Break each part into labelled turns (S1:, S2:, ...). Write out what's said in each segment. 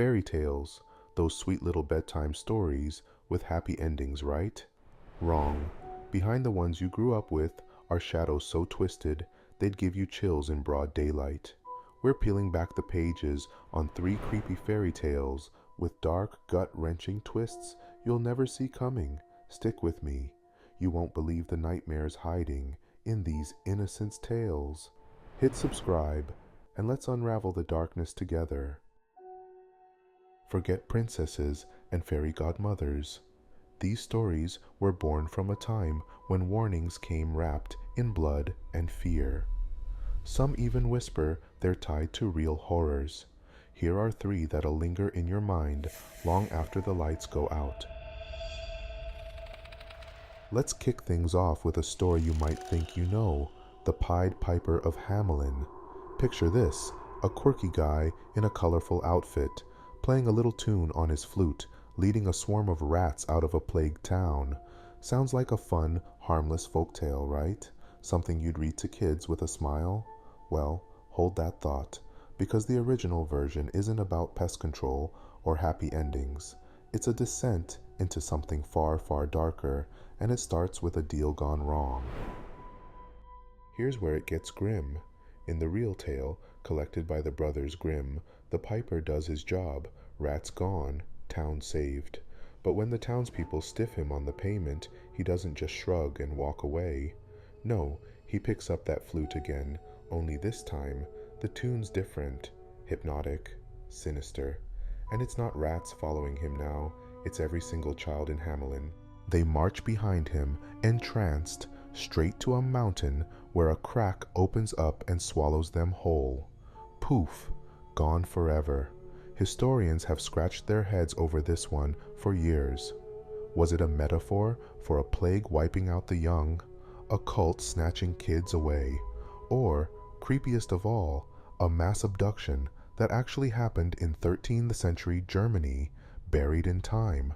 S1: Fairy tales, those sweet little bedtime stories with happy endings, right? Wrong. Behind the ones you grew up with are shadows so twisted they'd give you chills in broad daylight. We're peeling back the pages on 3 creepy fairy tales with dark, gut-wrenching twists you'll never see coming. Stick with me. You won't believe the nightmares hiding in these innocent tales. Hit subscribe, and let's unravel the darkness together. Forget princesses and fairy godmothers. These stories were born from a time when warnings came wrapped in blood and fear. Some even whisper they're tied to real horrors. Here are 3 that'll linger in your mind long after the lights go out. Let's kick things off with a story you might think you know, The Pied Piper of Hamelin. Picture this, a quirky guy in a colorful outfit, playing a little tune on his flute, leading a swarm of rats out of a plagued town. Sounds like a fun, harmless folktale, right? Something you'd read to kids with a smile? Well, hold that thought, because the original version isn't about pest control or happy endings. It's a descent into something far, far darker, and it starts with a deal gone wrong. Here's where it gets grim. In the real tale, collected by the brothers Grimm, the piper does his job, rats gone, town saved. But when the townspeople stiff him on the payment, he doesn't just shrug and walk away. No, he picks up that flute again, only this time, the tune's different, hypnotic, sinister. And it's not rats following him now, it's every single child in Hamelin. They march behind him, entranced, straight to a mountain where a crack opens up and swallows them whole. Poof, gone forever. Historians have scratched their heads over this one for years. Was it a metaphor for a plague wiping out the young, a cult snatching kids away, or, creepiest of all, a mass abduction that actually happened in 13th century Germany, buried in time?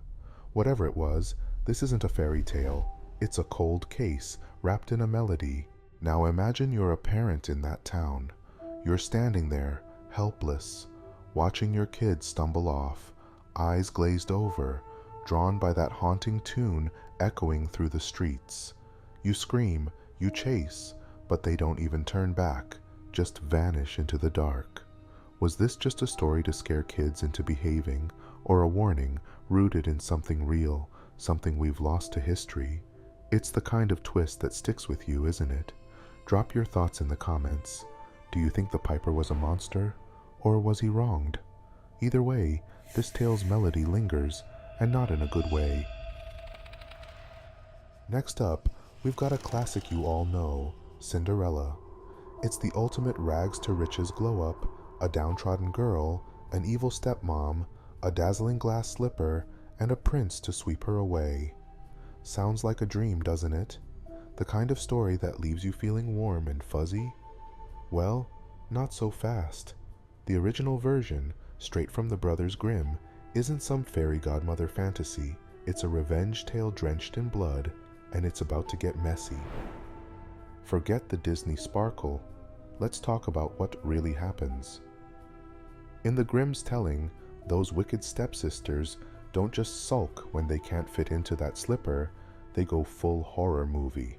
S1: Whatever it was, this isn't a fairy tale. It's a cold case wrapped in a melody. Now imagine you're a parent in that town. You're standing there, helpless, watching your kids stumble off, eyes glazed over, drawn by that haunting tune echoing through the streets. You scream, you chase, but they don't even turn back, just vanish into the dark. Was this just a story to scare kids into behaving, or a warning rooted in something real, something we've lost to history? It's the kind of twist that sticks with you, isn't it? Drop your thoughts in the comments. Do you think the piper was a monster, or was he wronged? Either way, this tale's melody lingers, and not in a good way. Next up, we've got a classic you all know, Cinderella. It's the ultimate rags to riches glow-up, a downtrodden girl, an evil stepmom, a dazzling glass slipper, and a prince to sweep her away. Sounds like a dream, doesn't it? The kind of story that leaves you feeling warm and fuzzy? Well, not so fast. The original version, straight from the Brothers Grimm, isn't some fairy godmother fantasy. It's a revenge tale drenched in blood, and it's about to get messy. Forget the Disney sparkle. Let's talk about what really happens. In the Grimm's telling, those wicked stepsisters don't just sulk when they can't fit into that slipper, they go full horror movie.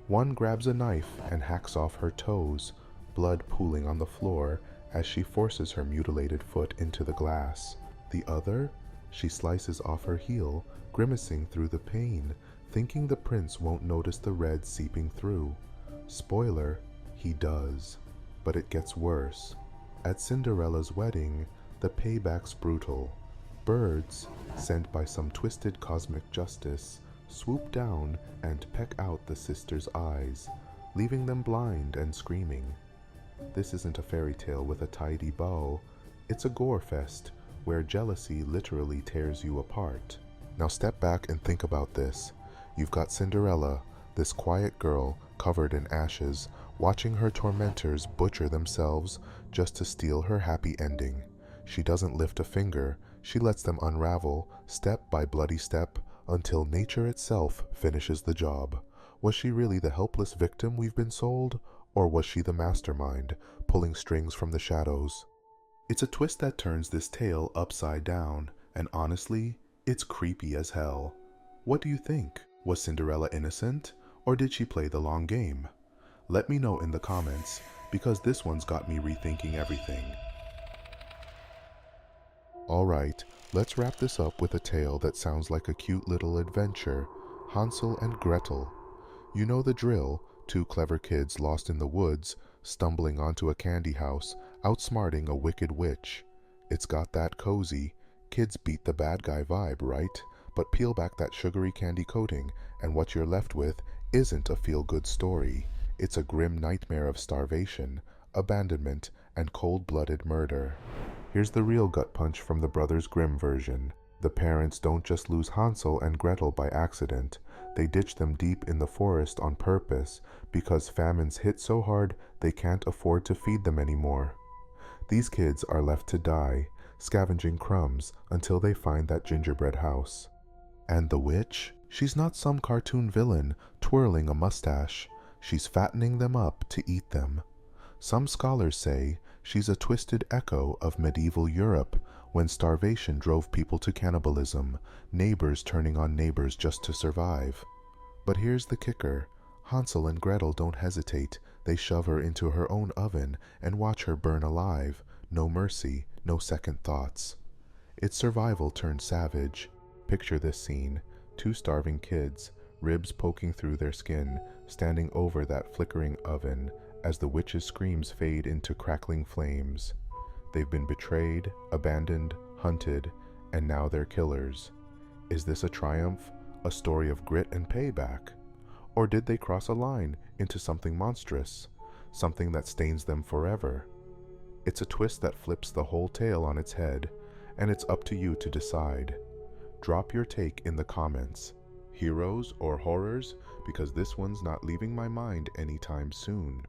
S1: One grabs a knife and hacks off her toes, blood pooling on the floor as she forces her mutilated foot into the glass. The other, she slices off her heel, grimacing through the pain, thinking the prince won't notice the red seeping through. Spoiler, he does. But it gets worse. At Cinderella's wedding, the payback's brutal. Birds, sent by some twisted cosmic justice, swoop down and peck out the sisters' eyes, leaving them blind and screaming. This isn't a fairy tale with a tidy bow. It's a gore fest, where jealousy literally tears you apart. Now step back and think about this. You've got Cinderella, this quiet girl covered in ashes, watching her tormentors butcher themselves just to steal her happy ending. She doesn't lift a finger, she lets them unravel, step by bloody step, until nature itself finishes the job. Was she really the helpless victim we've been sold, or was she the mastermind, pulling strings from the shadows? It's a twist that turns this tale upside down, and honestly, it's creepy as hell. What do you think? Was Cinderella innocent, or did she play the long game? Let me know in the comments, because this one's got me rethinking everything. Alright, let's wrap this up with a tale that sounds like a cute little adventure, Hansel and Gretel. You know the drill, two clever kids lost in the woods, stumbling onto a candy house, outsmarting a wicked witch. It's got that cozy, kids beat the bad guy vibe, right? But peel back that sugary candy coating, and what you're left with isn't a feel-good story. It's a grim nightmare of starvation, abandonment, and cold-blooded murder. Here's the real gut punch from the Brothers Grimm version. The parents don't just lose Hansel and Gretel by accident. They ditch them deep in the forest on purpose because famines hit so hard they can't afford to feed them anymore. These kids are left to die, scavenging crumbs until they find that gingerbread house. And the witch? She's not some cartoon villain twirling a mustache. She's fattening them up to eat them. Some scholars say she's a twisted echo of medieval Europe when starvation drove people to cannibalism, neighbors turning on neighbors just to survive. But here's the kicker. Hansel and Gretel don't hesitate. They shove her into her own oven and watch her burn alive. No mercy, no second thoughts. It's survival turned savage. Picture this scene. Two starving kids, ribs poking through their skin, standing over that flickering oven as the witch's screams fade into crackling flames. They've been betrayed, abandoned, hunted, and now they're killers. Is this a triumph, a story of grit and payback? Or did they cross a line into something monstrous, something that stains them forever? It's a twist that flips the whole tale on its head, and it's up to you to decide. Drop your take in the comments. Heroes or horrors? Because this one's not leaving my mind anytime soon.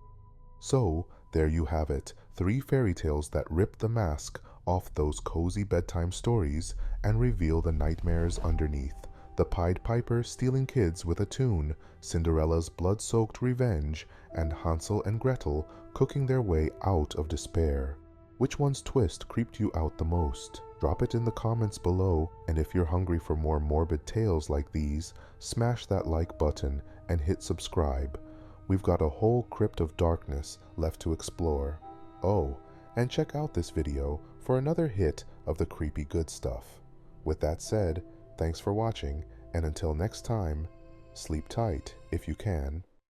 S1: So, there you have it, 3 fairy tales that rip the mask off those cozy bedtime stories and reveal the nightmares underneath. The Pied Piper stealing kids with a tune, Cinderella's blood-soaked revenge, and Hansel and Gretel cooking their way out of despair. Which one's twist creeped you out the most? Drop it in the comments below, and if you're hungry for more morbid tales like these, smash that like button and hit subscribe. We've got a whole crypt of darkness left to explore. Oh, and check out this video for another hit of the creepy good stuff. With that said, thanks for watching, and until next time, sleep tight if you can.